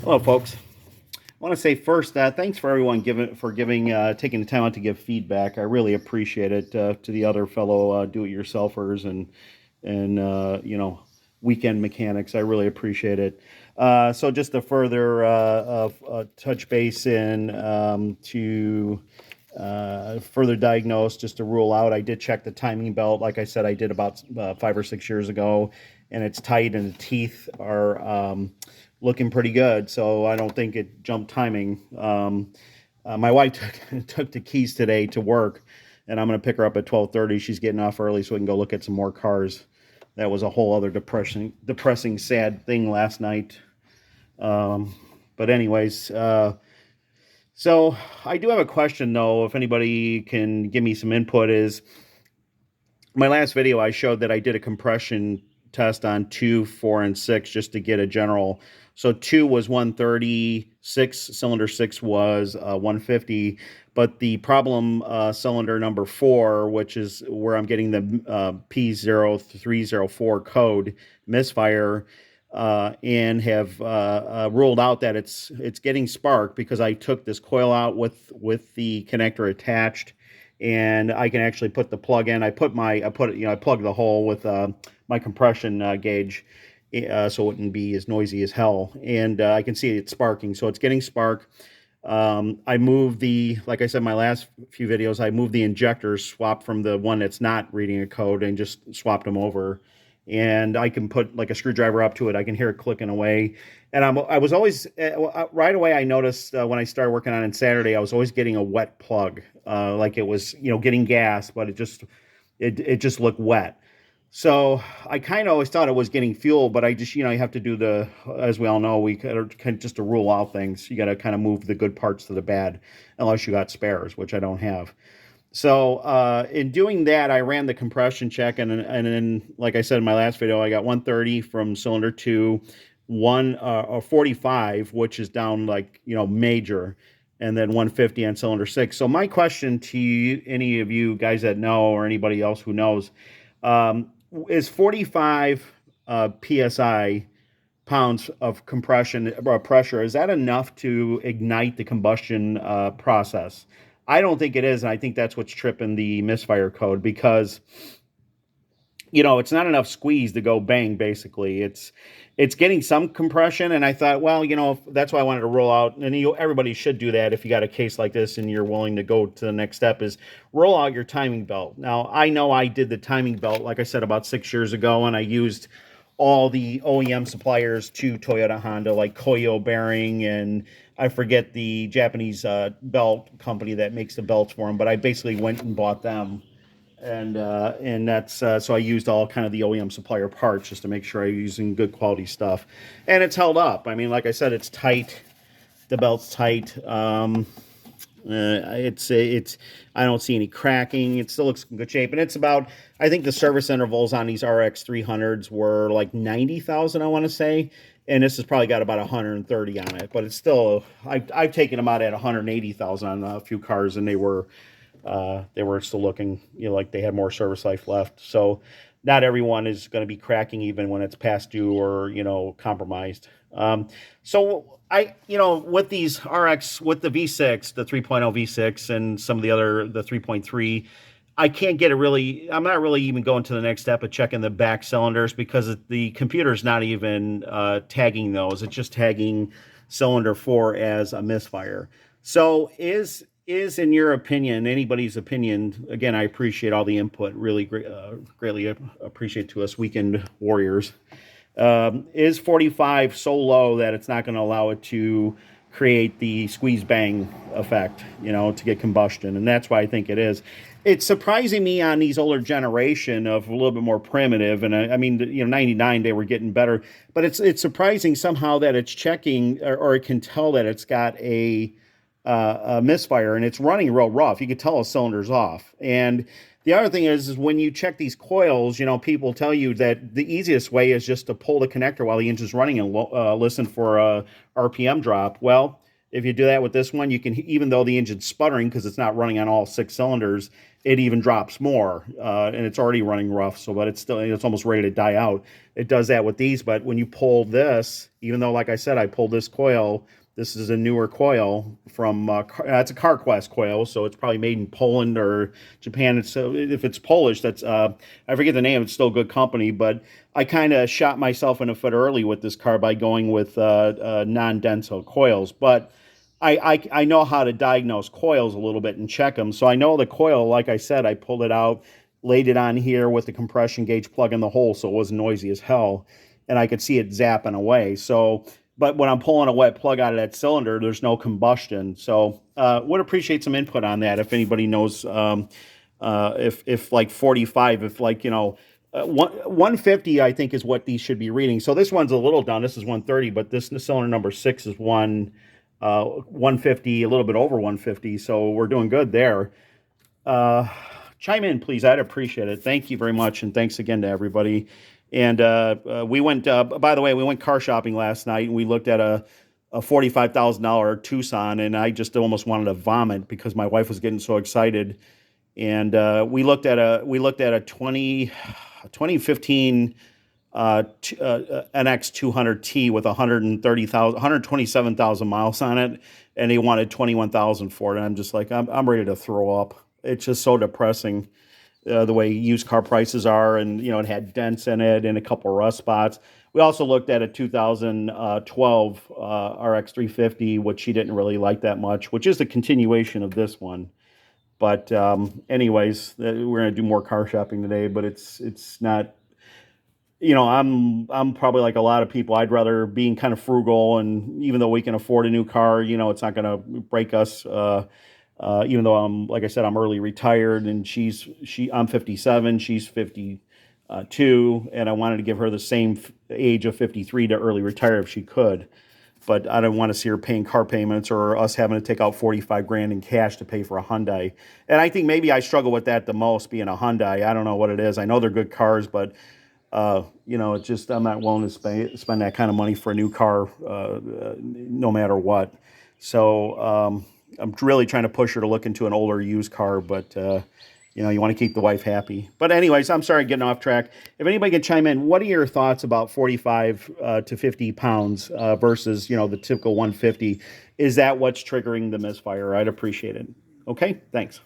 Hello, folks. I want to say first, thanks for everyone taking the time out to give feedback. I really appreciate it. To the other fellow do-it-yourselfers and weekend mechanics, I really appreciate it. So just to further touch base in to further diagnose, just to rule out, I did check the timing belt. Like I said, I did about 5 or 6 years ago, and it's tight, and the teeth are looking pretty good. So I don't think it jumped timing. My wife took the keys today to work, and I'm going to pick her up at 12:30. She's getting off early so we can go look at some more cars. That was a whole other depressing, sad thing last night. But anyways, so I do have a question though. If anybody can give me some input, is my last video I showed that I did a compression test on 2, 4, and 6 just to get a general. So 2 was 136, cylinder 6 was 150, but the problem cylinder number 4, which is where I'm getting the P0304 code, Misfire, and have ruled out that it's getting spark because I took this coil out with the connector attached, and I can actually put the plug in. I plugged the hole with my compression gauge, so it wouldn't be as noisy as hell, and I can see it's sparking, so it's getting spark. I moved like I said in my last few videos, I moved the injectors, swapped from the one that's not reading a code and just swapped them over. And I can put like a screwdriver up to it. I can hear it clicking away. And I was always, right away I noticed when I started working on it Saturday, I was always getting a wet plug, like it was, getting gas, but it just looked wet. So I kind of always thought it was getting fuel, but I just, you have to do as we all know, we kind just to rule out things. You got to kind of move the good parts to the bad, unless you got spares, which I don't have. So in doing that, I ran the compression check, and then, like I said in my last video, I got 130 from cylinder 2, 45, which is down like, major, and then 150 on cylinder 6. So my question to you, any of you guys that know or anybody else who knows, is 45 psi pounds of compression or pressure, is that enough to ignite the combustion process? I don't think it is, and I think that's what's tripping the misfire code, because it's not enough squeeze to go bang. Basically, it's getting some compression, and I thought, well, that's why I wanted to roll out, and everybody should do that if you got a case like this and you're willing to go to the next step, is roll out your timing belt. Now, I know I did the timing belt, like I said, about 6 years ago, and I used all the OEM suppliers to Toyota, Honda, like Koyo Bearing, and I forget the Japanese belt company that makes the belts for them, but I basically went and bought them. And that's so I used all kind of the OEM supplier parts just to make sure I'm using good quality stuff, and it's held up. I mean, like I said, it's tight. The belt's tight. It's I don't see any cracking. It still looks in good shape, and it's about, I think the service intervals on these RX300s were like 90,000, I want to say, and this has probably got about 130 on it. But it's still, I've taken them out at 180,000 on a few cars, and they were still looking, like they had more service life left. So not everyone is going to be cracking even when it's past due or, compromised. So with these RX, with the V6, the 3.0 V6 and some of the 3.3, I can't get I'm not really even going to the next step of checking the back cylinders, because the computer's not even tagging those. It's just tagging cylinder 4 as a misfire. So is in your opinion, anybody's opinion, again, I appreciate all the input, really greatly appreciate to us weekend warriors, is 45 so low that it's not going to allow it to create the squeeze bang effect, to get combustion? And that's why I think it is. It's surprising me on these older generation of a little bit more primitive, and I mean, 99 they were getting better, but it's surprising somehow that it's checking, or it can tell that it's got a misfire, and it's running real rough. You can tell a cylinder's off. And the other thing is when you check these coils, people tell you that the easiest way is just to pull the connector while the engine's running and listen for a RPM drop. Well, if you do that with this one, you can, even though the engine's sputtering because it's not running on all 6 cylinders, it even drops more, and it's already running rough. So, but it's almost ready to die out. It does that with these, but when you pull this, even though, like I said, I pulled this coil. This is a newer coil from it's a CarQuest coil, so it's probably made in Poland or Japan. It's if it's Polish, that's I forget the name. It's still a good company, but I kind of shot myself in the foot early with this car by going with non-denso coils, but I know how to diagnose coils a little bit and check them. So I know the coil, like I said, I pulled it out, laid it on here with the compression gauge plug in the hole so it was noisy as hell. And I could see it zapping away. So, but when I'm pulling a wet plug out of that cylinder, there's no combustion. So would appreciate some input on that if anybody knows if like 45, if like, 150, I think is what these should be reading. So this one's a little down. This is 130, but this cylinder number 6 is 150, a little bit over 150. So we're doing good there. Chime in, please. I'd appreciate it. Thank you very much. And thanks again to everybody. And we went, by the way, we went car shopping last night and we looked at a $45,000 Tucson, and I just almost wanted to vomit because my wife was getting so excited. And we looked at a 2015 NX200T with 127,000 miles on it, and he wanted 21,000 for it. And I'm just like, I'm ready to throw up. It's just so depressing the way used car prices are, and it had dents in it and a couple rust spots. We also looked at a 2012 RX350, which she didn't really like that much, which is the continuation of this one. But anyways, we're going to do more car shopping today, but it's not, I'm probably like a lot of people. I'd rather being kind of frugal, and even though we can afford a new car, it's not going to break us. Even though like I said, I'm early retired, and I'm 57, she's 52, and I wanted to give her the same age of 53 to early retire if she could. But I don't want to see her paying car payments or us having to take out 45 grand in cash to pay for a Hyundai. And I think maybe I struggle with that the most, being a Hyundai. I don't know what it is. I know they're good cars, but it's just I'm not willing to spend that kind of money for a new car, no matter what. So I'm really trying to push her to look into an older used car, but you want to keep the wife happy. But anyways, I'm sorry getting off track. If anybody can chime in, what are your thoughts about 45 to 50 pounds versus, the typical 150? Is that what's triggering the misfire? I'd appreciate it. Okay, thanks.